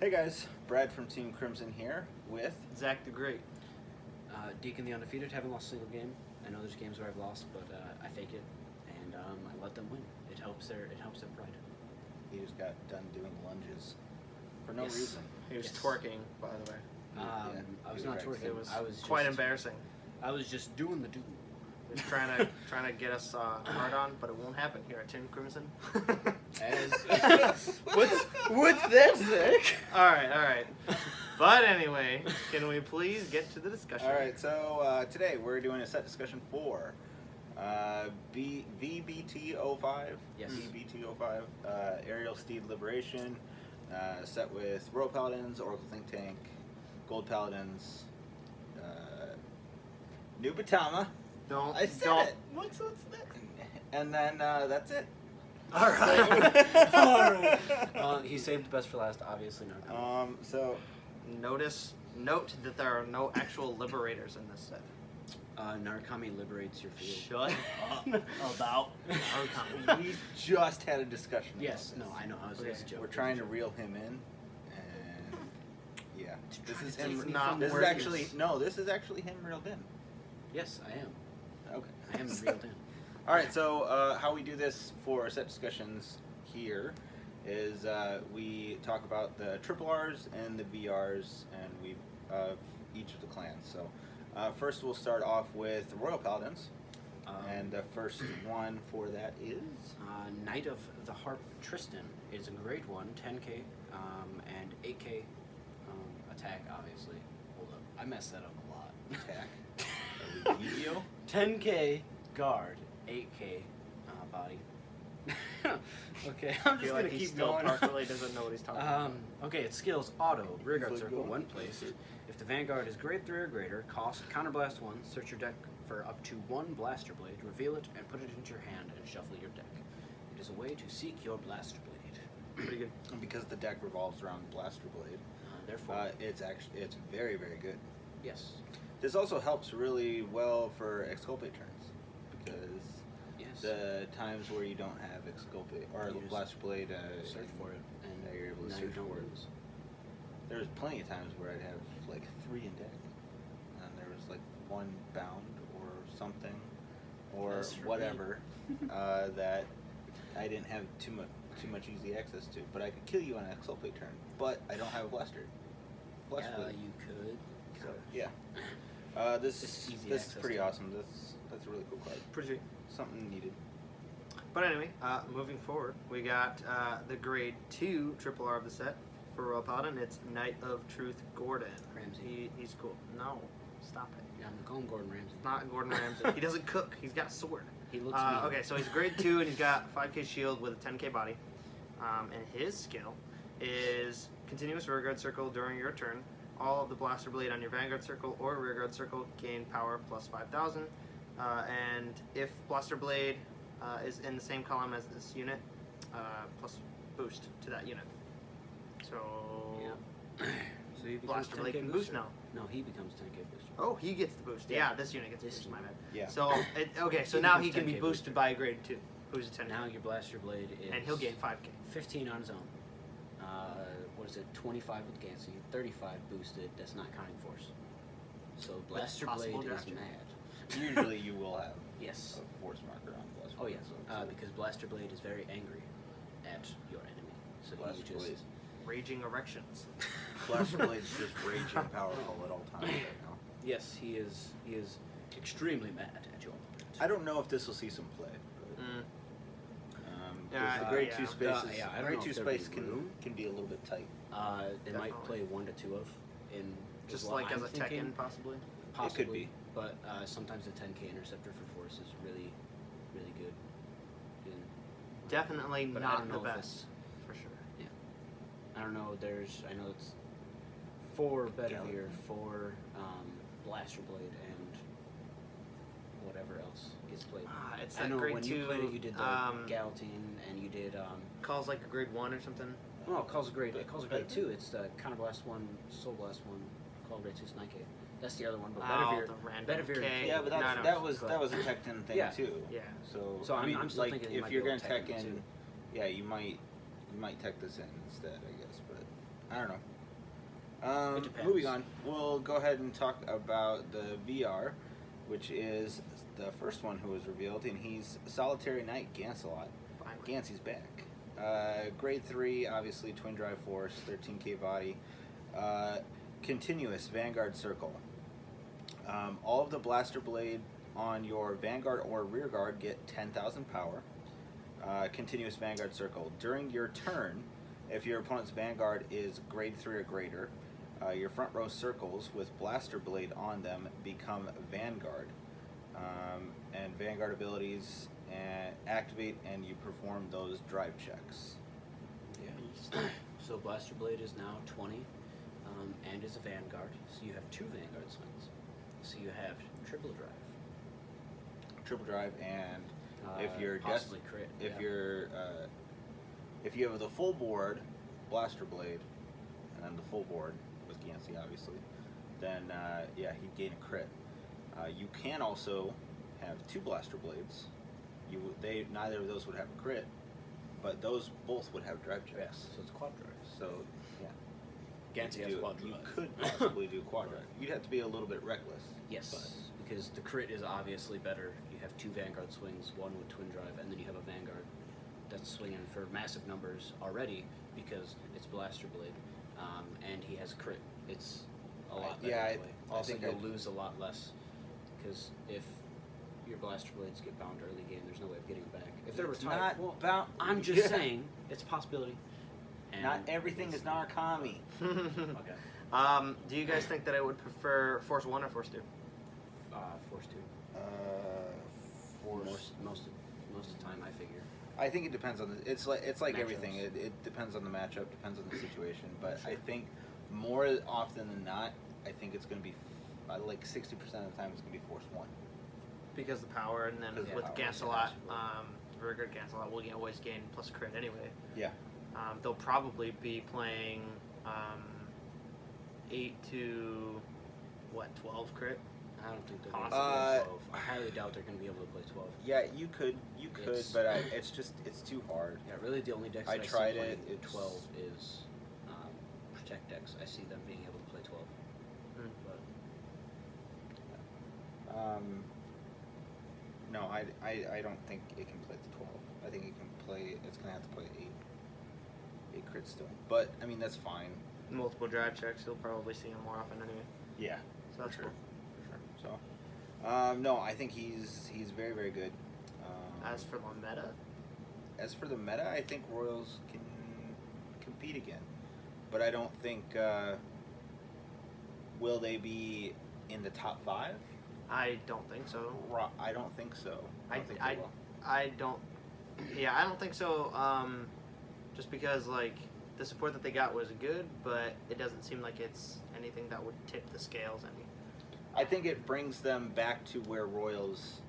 Hey guys, Brad from Team Crimson here with Zach the Great. Dekin the undefeated. Haven't lost a single game. I know there's games where I've lost, but I fake it and I let them win. It helps their pride. he just got done doing lunges for no Yes. reason. He was Yes. twerking, by the way. Yeah, I was he not was twerking. It was I was quite just, embarrassing. I was just doing the do. He was trying to get us hard on, but it won't happen here at Team Crimson. What's that, Zach? all right. But anyway, can we please get to the discussion? All right, so today we're doing a set discussion for VBT05. Yes. VBT05 Aerial Steed Liberation, set with Royal Paladins, Oracle Think Tank, Gold Paladins, New Batama. Don't. What's next? And then that's it. All right. All right. He saved the best for last, obviously. No. So Note that there are no actual liberators in this set. Narukami liberates your field. Shut up about Narukami. we just had a discussion. Yes. about No, this. I know. I was Okay. it's a joke. We're trying to reel him in, and yeah, this is It's him. not This is working. actually this is actually him reeled in. Yes, I am. Okay. I am reeled in. All right. So how we do this for set discussions here is we talk about the triple R's and the VRs, and we each of the clans. So first we'll start off with the Royal Paladins, and the first one for that is Knight of the Harp Tristan is a great one, 10k and 8k attack, obviously. Hold up, I messed that up a lot. attack. 10k guard, 8k body. Okay, I'm I just feel gonna like he keep still going. partially doesn't know what he's talking about. Okay, its skills auto, rearguard He's like, circle, go on. one place. If the Vanguard is grade 3 or greater, cost counterblast 1, search your deck for up to 1 Blaster Blade, reveal it, and put it into your hand and shuffle your deck. It is a way to seek your Blaster Blade. Pretty good. And because the deck revolves around Blaster Blade, Therefore, it's very, very good. yes. This also helps really well for exculpate turns, because Yes. the times where you don't have exculpate or You just Blaster Blade, Search for it, and you're able to now search you don't for it. lose. There's plenty of times where I'd have like 3 in deck, and there was like 1 bound or something, or That's for me. whatever that I didn't have too much easy access to. But I could kill you on an exculpate turn, but I don't have a blaster. Blaster Yeah, Blade. you could. So yeah, this It's easy is access pretty to it. awesome. That's a really cool card. Pretty sweet. Something needed. But anyway, moving forward, we got the grade 2 triple R of the set for Royal Paladin. It's Knight of Truth Gordon. Ramsey. He's cool. No, stop it. Yeah, I'm calling Gordon Ramsay. It's not Gordon Ramsay. He doesn't cook. He's got a sword. He looks mean. Okay, so he's grade 2 and he's got 5k shield with a 10k body. And his skill is continuous rearguard circle during your turn. All of the Blaster Blade on your Vanguard circle or rearguard circle gain power plus 5,000. And if Blaster Blade is in the same column as this unit, plus boost to that unit. So So he becomes Blaster Blade 10K can boost booster. now. No, he becomes 10k booster. Oh, he gets the boost. Yeah, this unit gets the This boost. My bad. Yeah. So okay, so He now becomes he can be 10K boosted by a grade 2, who's a 10. Now your Blaster Blade is... And he'll gain 5k. 15 on his own. What is it? 25 with Gansey, 35 boosted. That's not counting force. So Blaster Blade possible is draft. mad. Usually you will have Yes. a force marker on Blaster Oh Blade. yeah. so Because Blaster Blade is very angry at your enemy. So he Blaster just... Blade. Raging erections. Blaster Blade's just raging powerful at all times right now. Yes, he is extremely mad at your opponent. I don't know if this will see some play. But, Mm. 'cause Yeah, the grade yeah. 2 spaces, Yeah, I don't grade know 2 if there'd be space room. can be a little bit tight. They might Definitely. play 1 to 2 of in Just is what like I'm as a thinking. Tekken, possibly. Possibly, It could be. but sometimes the 10k interceptor for force is really, really good. And Definitely But I not don't the know if best, for sure. I don't know. I know it's 4 Bedivere, Gallagher. 4 Blaster Blade, and whatever else gets played. It's I that know grade when 2. you played it, you did the Galatine, and you did. calls like a grade 1 or something. No, it calls a grade. It calls a grade 2. It's the Counterblast 1, Soul Blast 1, Call grade 2 Snike. That's the other one. But Bedivere, the random Bedivere. K. Yeah, but No, no, that was but- a Tekken thing Yeah. too. Yeah. So I'm- I mean, I'm still like thinking you if might you're go gonna Tekken Tekken, too. yeah, you might tech this in instead, I guess. But I don't know. It depends. Moving on, we'll go ahead and talk about the VR, which is the first one who was revealed, and he's Solitary Knight Gancelot. Finally. Gancey's back. Grade 3, obviously, twin drive force, 13k body. Continuous Vanguard Circle. All of the Blaster Blade on your Vanguard or Rear Guard get 10,000 power. Continuous Vanguard Circle. During your turn, if your opponent's Vanguard is grade 3 or greater, your front row circles with Blaster Blade on them become Vanguard. And Vanguard abilities activate and you perform those drive checks. Yeah. So Blaster Blade is now 20 and is a Vanguard. So you have 2 Vanguard swings. So you have triple drive. Triple drive, and if you're possibly crit. if yeah. you're if you have the full board Blaster Blade and then the full board with Gancey obviously, then yeah, he'd gain a crit. You can also have 2 Blaster Blades. Neither of those would have a crit, but those both would have drive checks. Yes, so it's quad drive. So yeah, Gancey has quad you drive. could possibly do quad drive. You'd have to be a little bit reckless. Yes, because the crit is obviously better. You have 2 Vanguard swings, one with twin drive, and then you have a Vanguard that's swinging for massive numbers already because it's Blaster Blade, and he has a crit. It's a lot better. Yeah, that way. I Also, think you'll I'd- lose a lot less because if your Blaster Blades get bound early game, there's no way of getting them back. If they're It's retired, not bound. I'm just Yeah. saying it's a possibility. And Not everything is Narukami. Okay. Do you guys think that I would prefer Force 1 or Force 2? Force 2. Force. Most of the time, I figure. I think it depends on the. It's like Matchups. everything. It depends on the matchup, depends on the situation. But I think more often than not, I think it's going to be like 60% of the time it's going to be Force 1. Because the power, and then Because with of the Gancelot, power, Rear Guard Gancelot will always gain plus crit anyway. Yeah. They'll probably be playing 8 to 12 crit. I don't think they're Possibly. going to play 12. I highly doubt they're going to be able to play 12. Yeah, you could, It's- but it's too hard. Yeah, really the only decks I that tried see it, playing it's- 12 is Protect decks. I see them being able to play 12. Hmm. But No, I don't think it can play the 12. I think it can play. It's going to have to play 8 crit still. But I mean that's fine. Multiple drive checks, you'll probably see him more often anyway. Yeah. So that's for cool. sure. So, no, I think he's very, very good. As for the meta, As for the meta, I think Royals can compete again, but I don't think will they be in the top 5? I don't think so. I don't think so. I don't think I they will. I don't think so. Just because like the support that they got was good, but it doesn't seem like it's anything that would tip the scales any. I think it brings them back to where Royals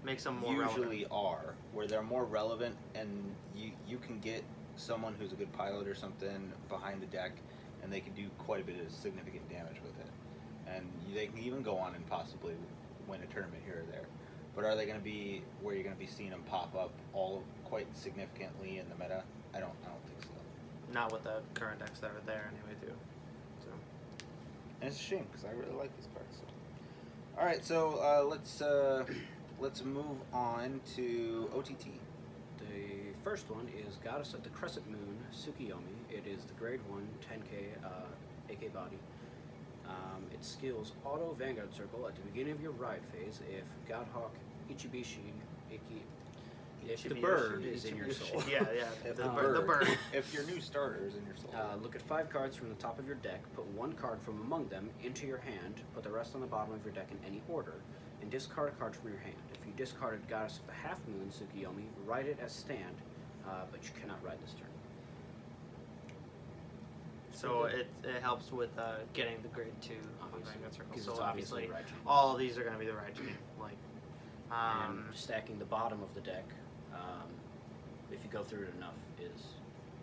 Makes them more usually relevant. are, where they're more relevant, and you can get someone who's a good pilot or something behind the deck, and they can do quite a bit of significant damage with it, and they can even go on and possibly win a tournament here or there. But are they going to be where you're going to be seeing them pop up all quite significantly in the meta? I don't think so. Not with the current decks that are there anyway, too. So And it's a shame because I really like these cards. So. All right, so let's move on to OTT. the first one is Goddess of the Crescent Moon, Tsukiyomi. It is the grade 1 10k AK body. It skills Auto Vanguard Circle at the beginning of your ride phase if Godhawk Ichibishi if the bird is in your soul. Yeah, If the the bird. bird, if your new starter is in your soul. Look at 5 cards from the top of your deck, put 1 card from among them into your hand, put the rest on the bottom of your deck in any order, and discard a card from your hand. If you discarded Goddess of the Half Moon, Tsukiyomi, write it as stand, but you cannot ride this turn. So it helps with getting the grade 2 on Obviously, Vanguard Circle. 'cause So it's obviously, right chain. all of these are going to be the right chain. Like, And stacking the bottom of the deck, if you go through it enough, is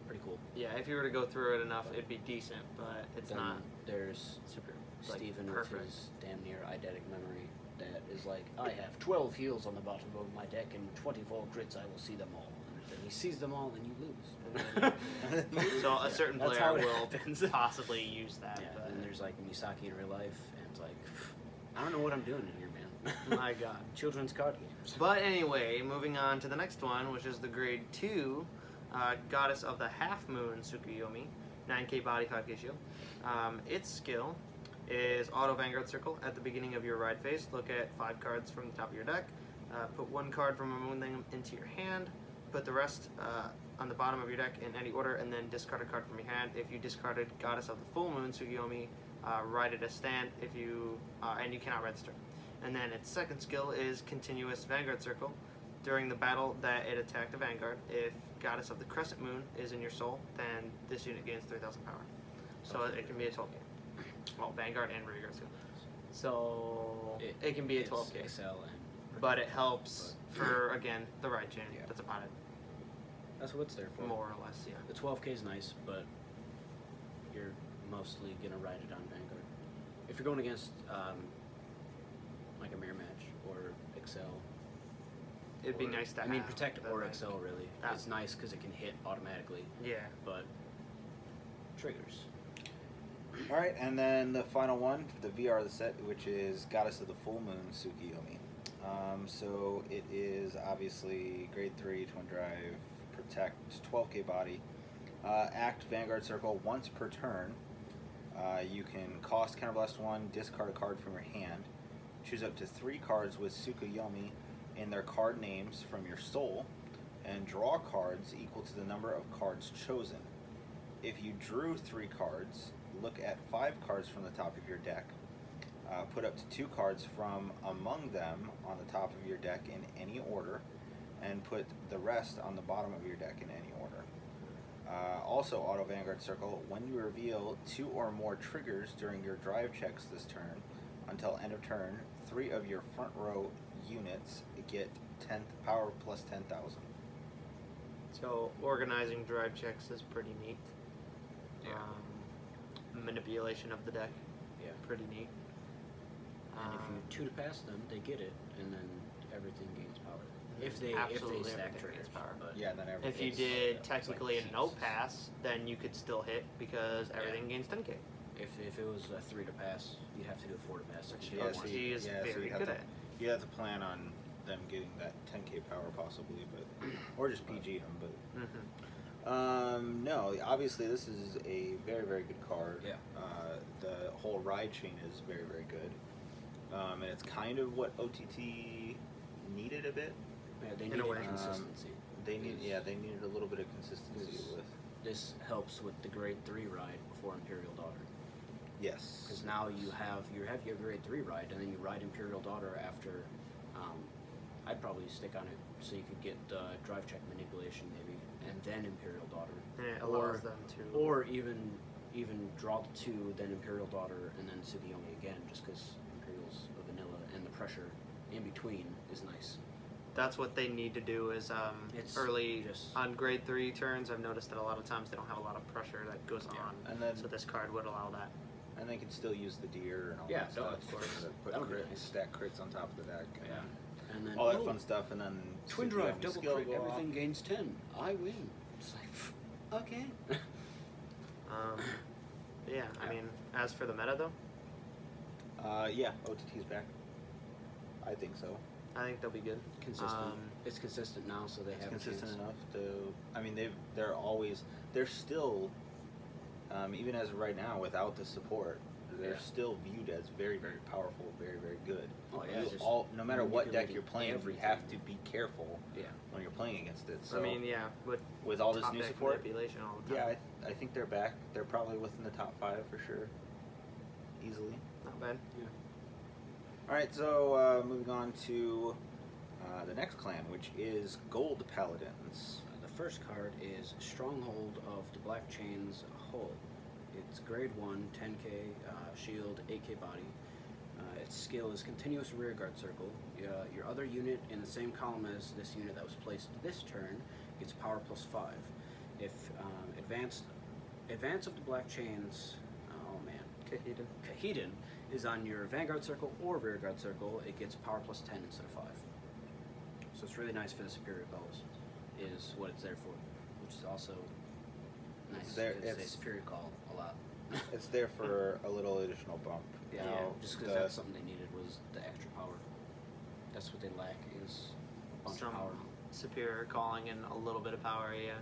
pretty cool. yeah, if you were to go through it enough, it'd be decent, but it's Then not there's super like, Steven perfect. with his damn near eidetic memory that is like, I have 12 heals on the bottom of my deck and 24 crits, I will see them all. And then he sees them all and you lose. And So a certain That's player how it will happens. possibly use that. Yeah, but and then there's like Misaki in real life, and it's like, I don't know what I'm doing in here, man. my God. Children's card games. But anyway, moving on to the next one, which is the grade 2 Goddess of the Half Moon Tsukuyomi, 9k body, 5k shield. Its skill is Auto Vanguard Circle. At the beginning of your ride phase, look at 5 cards from the top of your deck. Put 1 card from a moon thing into your hand. Put the rest on the bottom of your deck in any order, and then discard a card from your hand. If you discarded Goddess of the Full Moon Tsukuyomi, ride it as stand. If you and you cannot register. And then its second skill is Continuous Vanguard Circle. During the battle that it attacked a Vanguard, if Goddess of the Crescent Moon is in your soul, then this unit gains 3,000 power. So it can be a 12k. Well, Vanguard and Rearguard skill. So it can be a 12k. Excel and But it helps for, again, the ride chain. Yeah. That's about it. that's what it's there for. More or less, yeah. The 12k is nice, but you're mostly gonna ride it on Vanguard. If you're going against like a mirror match or Excel, It'd be or- nice to I mean, have Protect the or Vanguard. Excel really. That- It's nice because it can hit automatically, Yeah. but triggers. All right, and then the final one for the VR of the set, which is Goddess of the Full Moon Tsukuyomi. So it is obviously grade 3, twin drive, protect, 12k body. Act Vanguard Circle once per turn. You can cost Counterblast 1, discard a card from your hand. Choose up to 3 cards with Tsukuyomi in their card names from your soul, and draw cards equal to the number of cards chosen. If you drew 3 cards, look at 5 cards from the top of your deck. Put up to 2 cards from among them on the top of your deck in any order, and put the rest on the bottom of your deck in any order. Also, Auto Vanguard Circle, when you reveal 2 or more triggers during your drive checks this turn, until end of turn, 3 of your front row units get 10 power plus 10,000. So organizing drive checks is pretty neat. Yeah. Manipulation of the deck, Yeah. pretty neat. And if you 2 to pass them, they get it, and then everything gains power. If they Absolutely stack everything triggers. gains power. But Yeah, and then If you everything's- did like technically a no Jesus. pass, then you could still hit because everything gains 10k. if it was a 3 to pass, you'd have to do a 4 to pass. Which to Yeah, get so one. he is so very you have good to, at. You have to plan on them getting that 10k power possibly, but or just PG them. But no, obviously this is a very very good card. Yeah. The whole ride chain is very very good, and it's kind of what OTT needed a bit. Yeah, they In need a way. consistency. They needed a little bit of consistency Yes. with. This helps with the grade 3 ride before Imperial Daughter. Yes. Because now you have your grade 3 ride, and then you ride Imperial Daughter after. I'd probably stick on it so you could get drive check manipulation maybe, and then Imperial Daughter. And it allows them to. Or even draw the 2, then Imperial Daughter, and then Tsukuyomi again, just because Imperial's a vanilla, and the pressure in between is nice. That's what they need to do is It's early just- on grade 3 turns. I've noticed that a lot of times they don't have a lot of pressure that goes Yeah. on, And then so this card would allow that. and they can still use the deer and all Yeah, that no, stuff. of course. To put That'll be crit, nice. stack crits on top of the deck. And Yeah. And then all that fun stuff, and then Twin Tsukuyomi drive, double skill crit, go off. everything gains 10. I win. It's like, okay. Yeah, I Yeah. mean, as for the meta though, Yeah, OTT's back. I think so. I think they'll be good. Consistent. It's consistent now, so they It's have a consistent chance. enough to. I mean, they're still, even as of right now, without the support, they're Yeah. still viewed as very, very powerful, very, very good. Oh, yeah, You just no matter what deck you're manipulating playing, you everything. have to be careful Yeah. when you're playing against it. So I mean, yeah, with all this top new deck support, manipulation all the yeah, time. I think they're back. They're probably within the top 5 for sure, easily. Not bad. All right, so moving on to the next clan, which is Gold Paladins. The first card is Stronghold of the Black Chains Hull. It's grade 1, 10k shield, 8k body. Its skill is Continuous Rearguard Circle. Your other unit in the same column as this unit that was placed this turn gets power plus 5. If Advance of the Black Chains, oh man, Kahedin is on your Vanguard Circle or Rearguard Circle, it gets power plus 10 instead of 5. So it's really nice for the Superior Bows, is what it's there for, which is also nice. there- 'Cause they it's- superior call a lot. It's there for a little additional bump. Yeah, Now, just because that's something they needed was the extra power. That's what they lack is a bunch Some of power. superior calling and a little bit of power, yeah.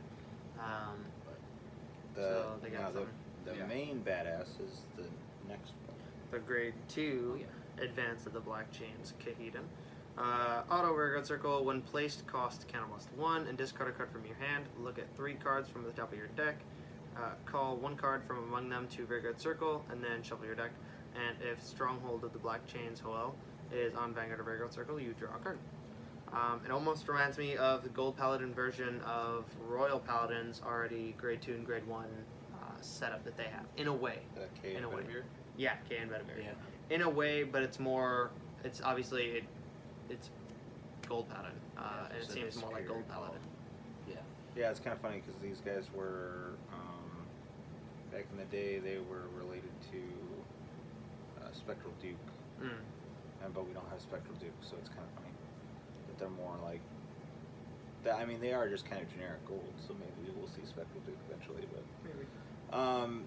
the so they got now some. the Yeah. main badass is the next one. The grade 2 Oh, yeah. advance of the Black Chains Kahedon. Auto Rearguard Circle, when placed, cost counterblast 1 and discard a card from your hand. Look at 3 cards from the top of your deck. Call 1 card from among them to Rearguard Circle and then shuffle your deck. And if Stronghold of the Black Chains Hoel is on Vanguard or Rearguard Circle, you draw a card. It almost reminds me of the Gold Paladin version of Royal Paladin's already grade 2 and grade 1 setup that they have, in a way. K In a way. Bedivere. Yeah, K and Bedivere. Yeah. In a way, but it's more. It's obviously it's Gold Paladin, and it so seems they more like superior Gold call. Paladin. Yeah. Yeah, it's kind of funny because these guys were back in the day. They were related to Spectral Duke, but we don't have Spectral Duke, so it's kind of funny that they're more like. I mean, they are just kind of generic gold, so maybe we'll see Spectral Duke eventually. But Maybe.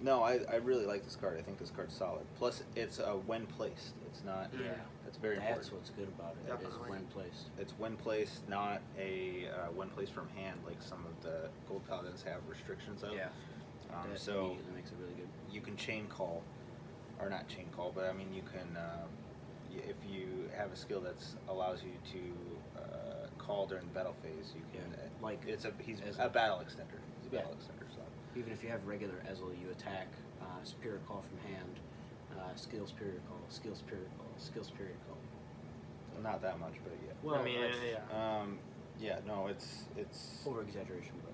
no, I really like this card. I think this card's solid. Plus, it's when placed. It's not. Yeah. That's very That's important. what's good about it. Is Definitely. when placed. It's when placed, not a when placed from hand like some of the gold paladins have restrictions of. Yeah. That So immediately makes it really good. you can chain call, or not chain call, but I mean you can if you have a skill that allows you to call during the battle phase, you can like he's as a battle extender. He's a Yeah. battle extender. So Even if you have regular Ezel, you attack, superior call from hand, skill superior call, skill superior call, skill superior call. not that much, but yeah. Well, I mean, that's yeah. Yeah, no, it's over exaggeration, but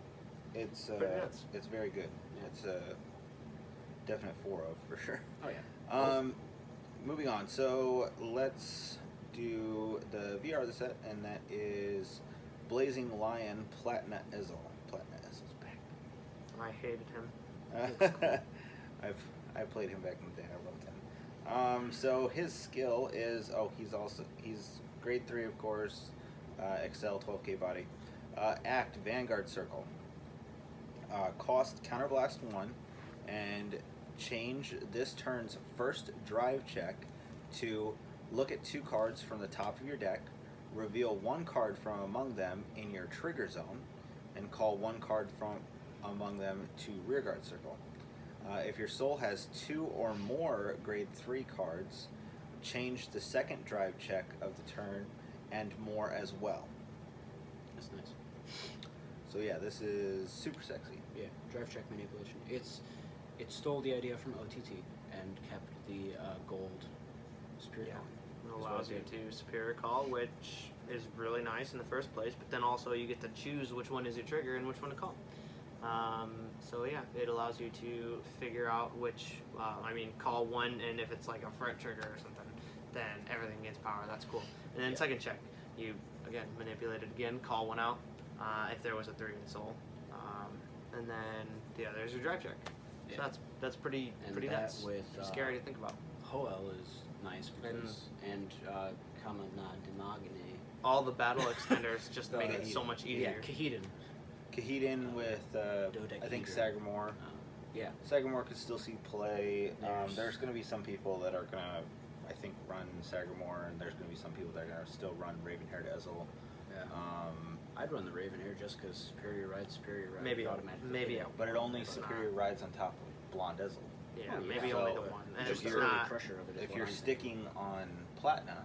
Pretty nuts. it's very good. Yeah. It's a definite 4-0 for sure. oh yeah. Moving on. So let's do the VR of the set, and that is Blazing Lion Platina Ezel. Platina Ezel's back. I hated him. I played him back in the day. I loved him. So his skill is he's grade 3 of course, Excel 12k body, act Vanguard Circle, cost counterblast 1, and change this turn's first drive check to look at 2 cards from the top of your deck, reveal 1 card from among them in your trigger zone, and call 1 card from among them to Rearguard Circle. If your soul has 2 or more grade 3 cards, change the second drive check of the turn and more as well. That's nice. So yeah, this is super sexy. Yeah, drive check manipulation. It stole the idea from OTT and kept the gold superior. Yeah. call. It Is allows what you it did. to superior call, which is really nice in the first place, but then also you get to choose which one is your trigger and which one to call. So yeah, it allows you to figure out which, call one, and if it's like a front trigger or something, then everything gets power. That's cool. And then Yeah. second check, you again manipulate it again, call one out if there was a 3 in soul, and then the other is your drive check. So Yeah. that's pretty And pretty that nuts. with, Scary to think about. Hoel is nice because Kamana Demagane. All the battle extenders just make it Kahedon. so much Yeah, easier. Kahedon. Kahedon with I think Dodecahedron. Sagamore. Yeah. Sagamore could still see play. There's There's- going to be some people that are going to, I think, run Sagamore, and there's going to be some people that are going to still run Raven-haired Ezel. Yeah. I'd run the Raven here just because superior ride. Maybe automatically. maybe hit. But it only But superior not. rides on top of Blonde Ezel. Yeah, Oh, yeah. maybe So, only the one. And Just it's the early not. pressure of it. Is If what you're I'm sticking on Platina,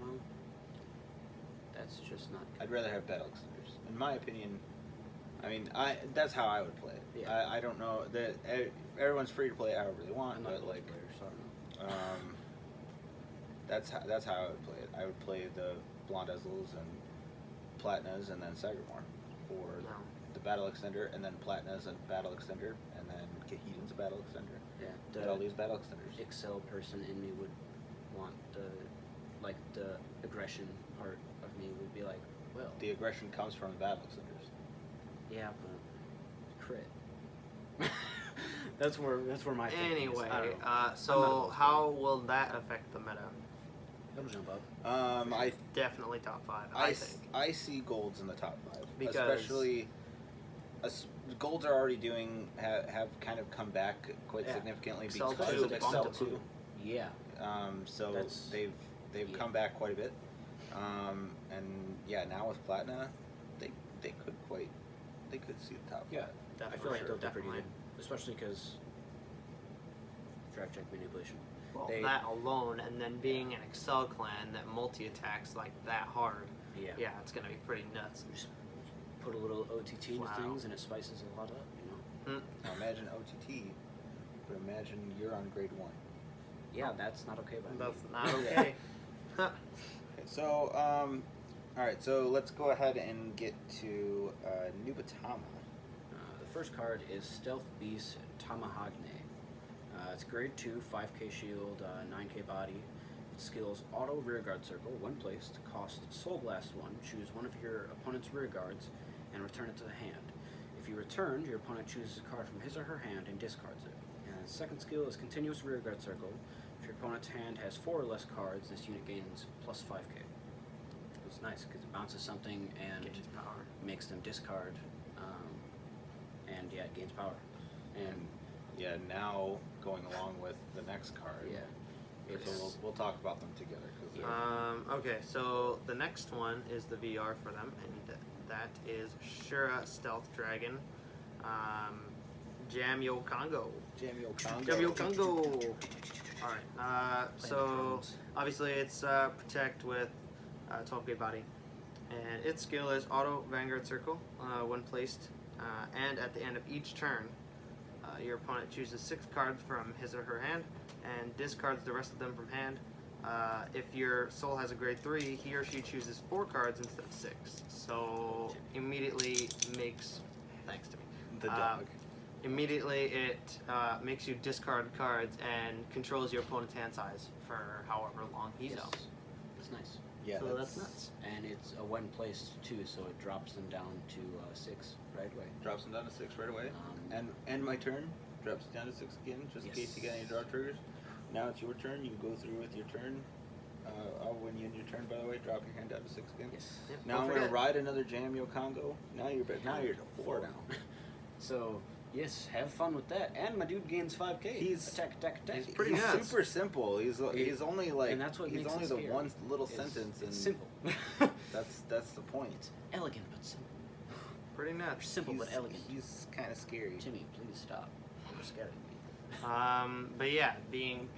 Well, that's just not. I'd rather have battle extenders. In my opinion, I mean, that's how I would play it. Yeah. I don't know that everyone's free to play however they want, I'm not a but gold like, player, so I don't know. that's how I would play it. I would play the Blonde Ezels and Platinas, and then Sagamore for No. the battle extender, and then Platina's a battle extender, and then Kahedon's a battle extender. Yeah. But all these battle extenders. Excel person in me would want the aggression part of me would be like, well, The aggression comes from the battle extenders. yeah, but crit. that's where my thinking is. Anyway, I don't know. I'm not a so gold how will that affect the meta? It'll jump up. I Definitely top 5, I think. I see golds in the top 5, Because- especially golds are already doing have kind of come back quite Yeah. significantly Excel because 2 of Excel bumped them. 2. Yeah. So That's- they've yeah. come back quite a bit, and yeah, now with Platina, they could see the top. Yeah. I feel like Definitely, they'll do pretty definitely. good, especially because draft check manipulation. Well, They- that alone, and then being an Excel clan that multi-attacks like that hard, Yeah. it's gonna be pretty nuts. Just put a little OTT into Wow. things, and it spices a lot up. You know. Now imagine OTT, but imagine you're on grade 1. Yeah, that's not okay by me. That's not okay. Okay, so all right, so let's go ahead and get to Nubatama. The first card is Stealth Beast Tamahagne. It's grade 2, 5k shield, 9k body. It skills auto rearguard circle, when placed, cost Soul Blast 1. Choose one of your opponent's rearguards and return it to the hand. If you return, your opponent chooses a card from his or her hand and discards it. And the second skill is continuous rearguard circle. If your opponent's hand has 4 or less cards, this unit gains plus 5k. It's nice because it bounces something and Gains power. makes them discard, and yeah, it gains power. And Yeah, now going along with the next card. yeah, So it's we'll talk about them together because Okay, so the next one is the VR for them, and that is Shura Stealth Dragon, Jamyo Congo. Jamio Congo. Jamyo Congo. All right. So obviously it's protect with 12k body, and its skill is auto Vanguard Circle when placed, and at the end of each turn, your opponent chooses 6 cards from his or her hand and discards the rest of them from hand. If your soul has a grade 3, he or she chooses 4 cards instead of 6. So immediately makes, thanks to me, The dog. immediately it makes you discard cards and controls your opponent's hand size for however long he's yes, out. it's nice, Yeah, So that's nuts. and it's a when placed too, so it drops them down to 6 right away. Drops them down to 6 right away. Um, And my turn drops it down to 6 again, just in case you get any draw triggers. Now it's your turn. You go through with your turn. When you end your turn, by the way, drop your hand down to 6 again. Yes. Yep, Now don't I'm gonna forget. ride another Jamio Congo. Now you're to 4 now. So yes, have fun with that. And my dude gains 5k. He's- attack. he's pretty he's nuts. super simple. He's only like and that's what he's makes only it the scary. one little It's- sentence and It's simple. that's the point. Elegant but simple. Pretty nuts. Simple but elegant. He's kind of scary. Timmy, please stop. You're scaring me. But yeah, being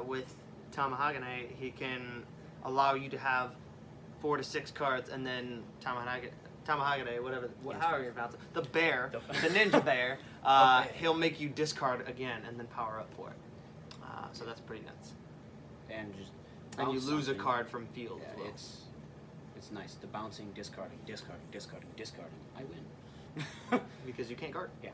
with Tamahagane, he can allow you to have 4 to 6 cards, and then Tamahagane, whatever, however you pronounce it, the bear, the ninja bear, he'll make you discard again and then power up for it. So that's pretty nuts. And just And you bounce lose a something. card from field. Yeah, as well. it's nice. The bouncing, discarding. I win. because you can't guard. Yeah,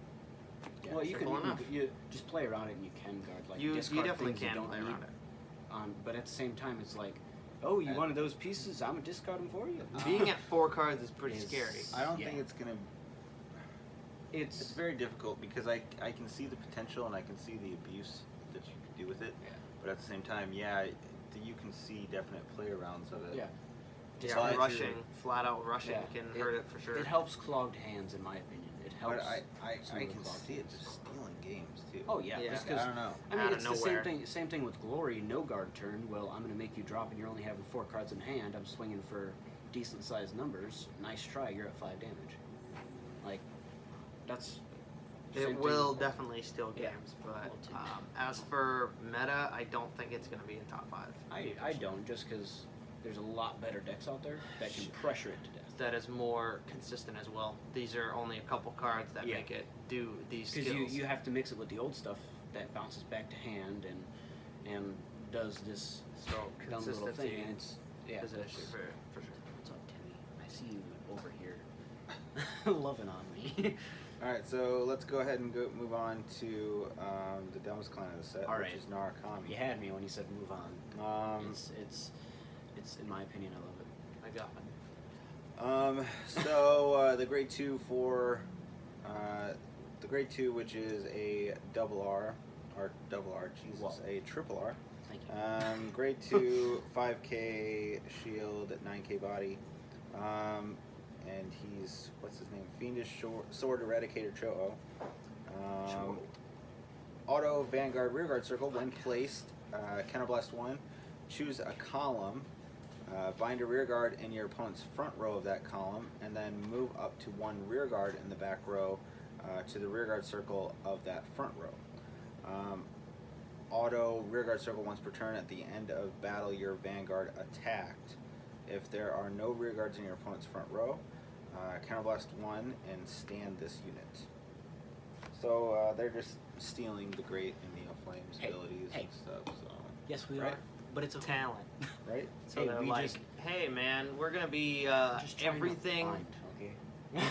Yeah, well, you simple can enough. you just play around it, and you can guard. Like You discard definitely things you can don't play need. around it. But at the same time, it's like, oh, you And- wanted those pieces? I'm gonna discard them for you. Being at 4 cards is pretty Is- scary. I don't Yeah. think it's gonna. It's It's very difficult because I can see the potential and I can see the abuse that you could do with it. yeah. But at the same time, yeah, you can see definite play arounds of it. Yeah. Yeah, Slide to- rushing, flat out rushing Yeah, can hurt it for sure. It helps clogged hands, in my opinion. It helps. But I some of the can clogged see it hands. just stealing games too. Oh yeah, Yeah. just I 'cause- don't know. I mean, Out of it's the nowhere. same thing with Glory. No guard turn. Well, I'm gonna make you drop, and you're only having 4 cards in hand. I'm swinging for decent sized numbers. Nice try. You're at 5 damage. Like, that's. It same will thing. definitely steal Yeah. games, but Will too. as for meta, I don't think it's going to be in top 5. I don't, just because there's a lot better decks out there that can pressure it to death. That is more consistent as well. These are only a couple cards that Yeah. make it do these Because skills. you have to mix it with the old stuff that bounces back to hand and does this so dumb little consistency thing. And it's yeah. is an it's- issue for sure. What's up, Timmy? I see you over here, loving on me. All right, so let's go ahead and move on to the dumbest clan of the set, All which right. is Narukami. You had me when you said move on. Um, It's in my opinion, I love it. I got it. So the grade 2 for the grade 2, which is a double R, Jesus, Whoa. a triple R. Thank you. Grade 2, 5k shield, 9k body. and he's what's his name? Fiendish Sword Eradicator Cho-Oh. Auto Vanguard Rearguard Circle. When placed, Counterblast 1. Choose a column. Bind a rearguard in your opponent's front row of that column, and then move up to 1 rearguard in the back row to the rearguard circle of that front row. Auto Rearguard Circle once per turn. At the end of battle, your Vanguard attacked. If there are no rearguards in your opponent's front row, Counterblast 1 and stand this unit. So they're just stealing the Great and Neoflame's abilities and stuff. So. Yes, we Right. are. But it's a Talent. Right? So Hey, they're we like, just- hey man, we're gonna be just trying to everything, find, okay?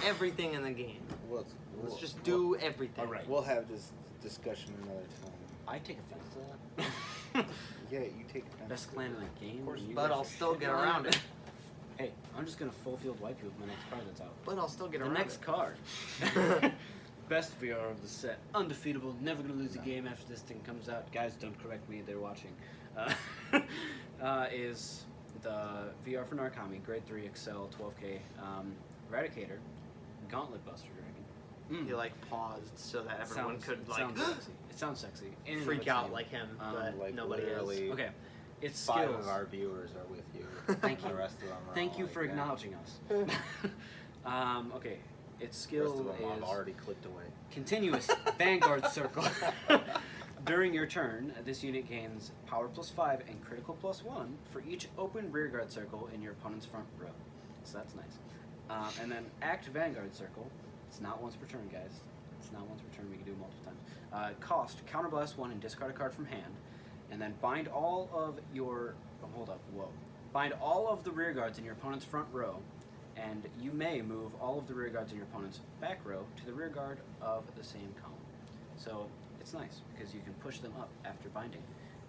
everything in the game. Let's Just do everything. all right. We'll have this discussion another time. I take offense to that. Yeah, you take it. Best clan in the game. course and you you But guys I'll are still shitting get on around it. Hey, I'm just gonna full field wipe you with my next card that's out. But I'll still get The around next it. card. Best VR of the set. Undefeatable. Never gonna lose a game after this thing comes out. Guys, don't correct me. They're watching. Is the VR for Narukami, Grade 3 Excel 12K Eradicator, Gauntlet Buster Dragon. He like paused so that everyone could like sounds sexy. It sounds sexy. In and of freak its out name. like him, Um, but like nobody literally- is. Okay, its 5 skills. of our viewers are with you. Thank The you. rest of them are Thank all you like for that. acknowledging us. Okay, its The rest skill of them I've is already clicked away. continuous Vanguard Circle. During your turn, this unit gains Power +5 and Critical +1 for each open rearguard circle in your opponent's front row. So that's nice. And then Act Vanguard Circle. It's not once per turn, guys. It's not once per turn. We can do it multiple times. Cost Counterblast 1 and discard a card from hand, and then bind all of your. Oh, hold up. Whoa. Bind all of the rearguards in your opponent's front row, and you may move all of the rearguards in your opponent's back row to the rearguard of the same column. So it's nice because you can push them up after binding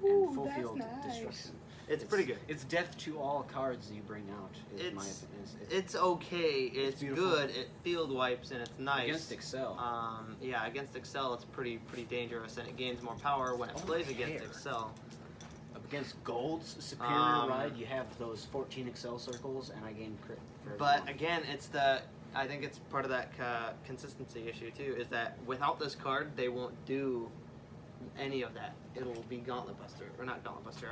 and full field destruction. It's pretty good. It's death to all cards you bring out. Is my It's- opinion. It's okay. It's beautiful. good. It field wipes and it's nice. against Excel. Yeah, against Excel it's pretty dangerous and it gains more power when it Oh, plays against hair. Excel. Up against Gold's Superior Ride, you have those 14 Excel circles, and I gain crit for every But one. again, I think it's part of that consistency issue too. Is that without this card, they won't do any of that. It'll be Gauntlet Buster or not Gauntlet Buster.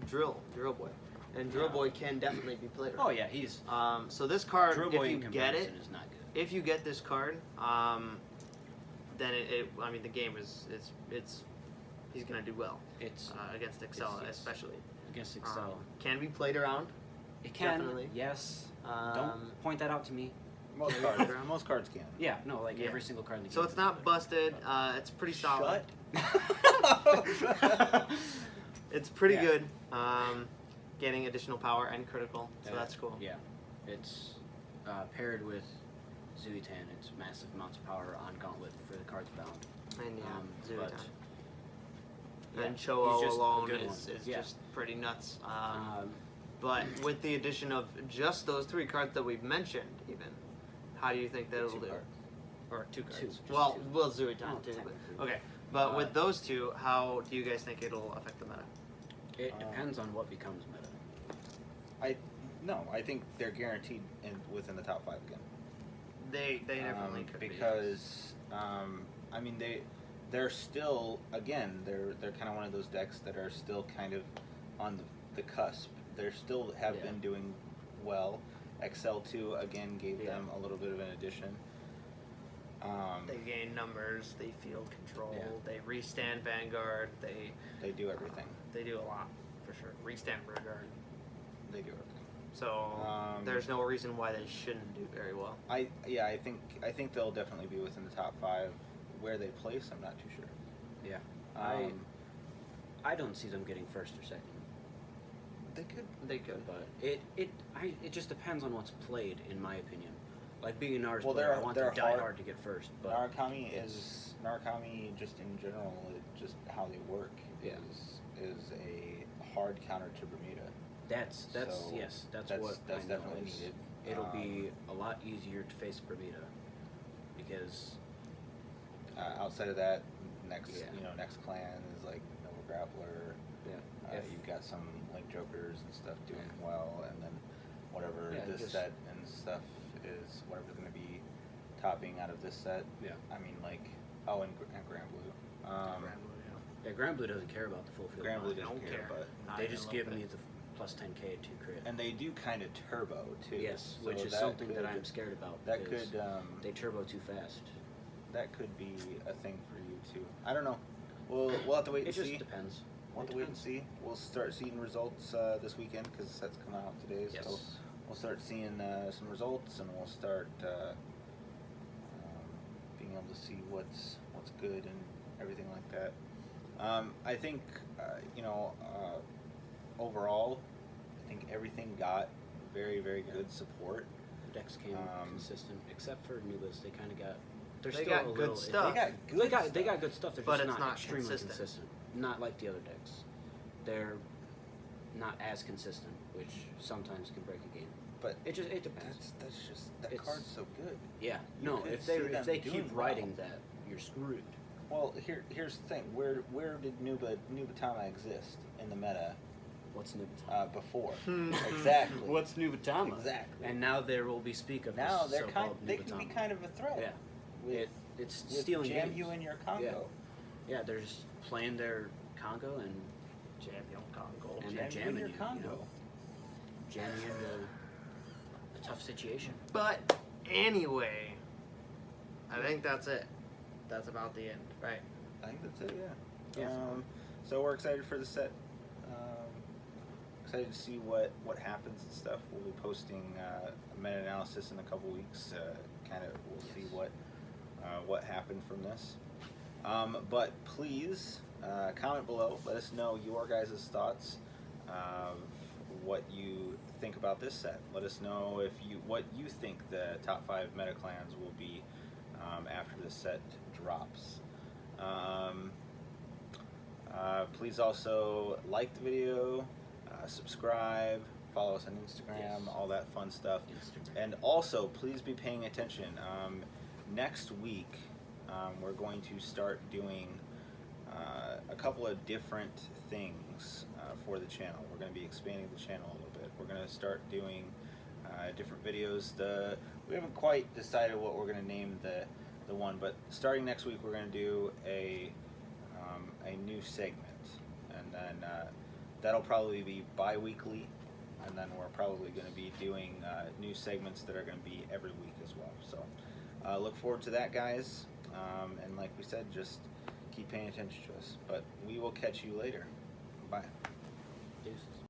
Drill Boy, and Drill Yeah. Boy can definitely be played. Oh yeah, he's So this card, Drill if Boy you in get comparison it, is not good. if you get this card, then I mean, the game it's he's gonna do well It's against Excel, Yes. especially. against Excel. Can be played around. It can, definitely. yes. Um, Don't point that out to me. Most cards can. Yeah, no, like Yeah. every single card in the So game. it's not busted. It's pretty solid. Shut. It's pretty Yeah. good. Getting additional power and critical, so that's cool. Yeah, it's paired with Zuitan. It's massive amounts of power on Gauntlet for the cards bound. And yeah, But Zuitan. yeah, And he's Cho-Oh just a alone good is one. Yeah. just pretty nuts. Um, But with the addition of just those 3 cards that we've mentioned, even, how do you think that it'll Two do? cards. Or 2 cards? just well, two. well, Zuitan Oh, too. technically. But, okay, but Uh, with those 2, how do you guys think it'll affect the meta? it depends on what becomes meta. I think they're guaranteed within the top 5 again. They definitely could because I mean they're still they're kind of one of those decks that are still kind of on the cusp. They still have Yeah. been doing well. Excel 2 again gave Yeah. them a little bit of an addition. They gain numbers, they field control, Yeah. they restand Vanguard, they do everything. They do a lot, for sure. Restand Vanguard. They do everything. So there's no reason why they shouldn't do very well. I think they'll definitely be within the top 5. Where they place, I'm not too sure. Yeah, I don't see them getting first or second. They could. They could. But it just depends on what's played, in my opinion. Like being an artist Well, player, they're- I want they're to die hard- hard to get first. But Narukami just in general, just how they work Yeah. is a hard counter to Bermuda. that's So that's that's what I know definitely is needed. It'll be a lot easier to face Bermuda because Outside of that, next Yeah. next clan is like Nova Grappler. yeah, You've got some Link Jokers and stuff doing well, and then whatever Yeah, this just- set and stuff is whatever's going to be topping out of this set. Yeah. I mean, like, and Grand Blue. Yeah, Grand Blue doesn't care about the full field. Grand Blue mod. doesn't care, but They just give me the plus 10k to crit. and they do kind of turbo too. Yes, so which is that something that could- I'm scared about. That because could they turbo too fast. that could be a thing for you too. I don't know. We'll have to wait It and just see. depends. We'll have It to wait and depends. see. We'll start seeing results this weekend because the set's coming out today. Yes. So we'll start seeing some results, and we'll start being able to see what's good and everything like that. I think overall, I think everything got very, very good support. The decks came consistent, except for Nubis. They kind of got. They're They still got a good little. stuff. They got good They got stuff. good stuff. They're But just it's not extremely consistent. Not like the other decks. They're not as consistent, which sometimes can break a game. But It depends. that's just that It's- card's so good. Yeah. You No, could if see they them keep doing writing well. that, you're screwed. Well, here's the thing. Where did Nubatama exist in the meta What's Nubatama? before? Exactly. What's Nubatama? Exactly. And now there will be speak of Now this they so-called can be Nubatama. kind of a threat. Yeah. With, It's with stealing jam games. you in your Congo. Yeah, they're just playing their Congo and Jam your Congo. And they're Jam you in jamming your you, you Congo. know. jamming into a tough situation. But anyway, I think that's it. That's about the end, right? I think that's it. Yeah. Yeah. So we're excited for the set. Excited to see what happens and stuff. We'll be posting a meta-analysis in a couple weeks. We'll see what happened from this. But please comment below. Let us know your guys' thoughts of what you think about this set. Let us know what you think the top 5 meta clans will be after the set drops. Please also like the video, subscribe, follow us on Instagram, Yes. all that fun stuff. Instagram. And also, please be paying attention. Next week, we're going to start doing a couple of different things for the channel. We're going to be expanding the channel a little bit. We're going to start doing different videos. We haven't quite decided what we're going to name the one, but starting next week, we're going to do a new segment, and then that'll probably be bi-weekly, and then we're probably going to be doing new segments that are going to be every week as well. So look forward to that, guys, and like we said, just keep paying attention to us. But we will catch you later. Bye. Deuces.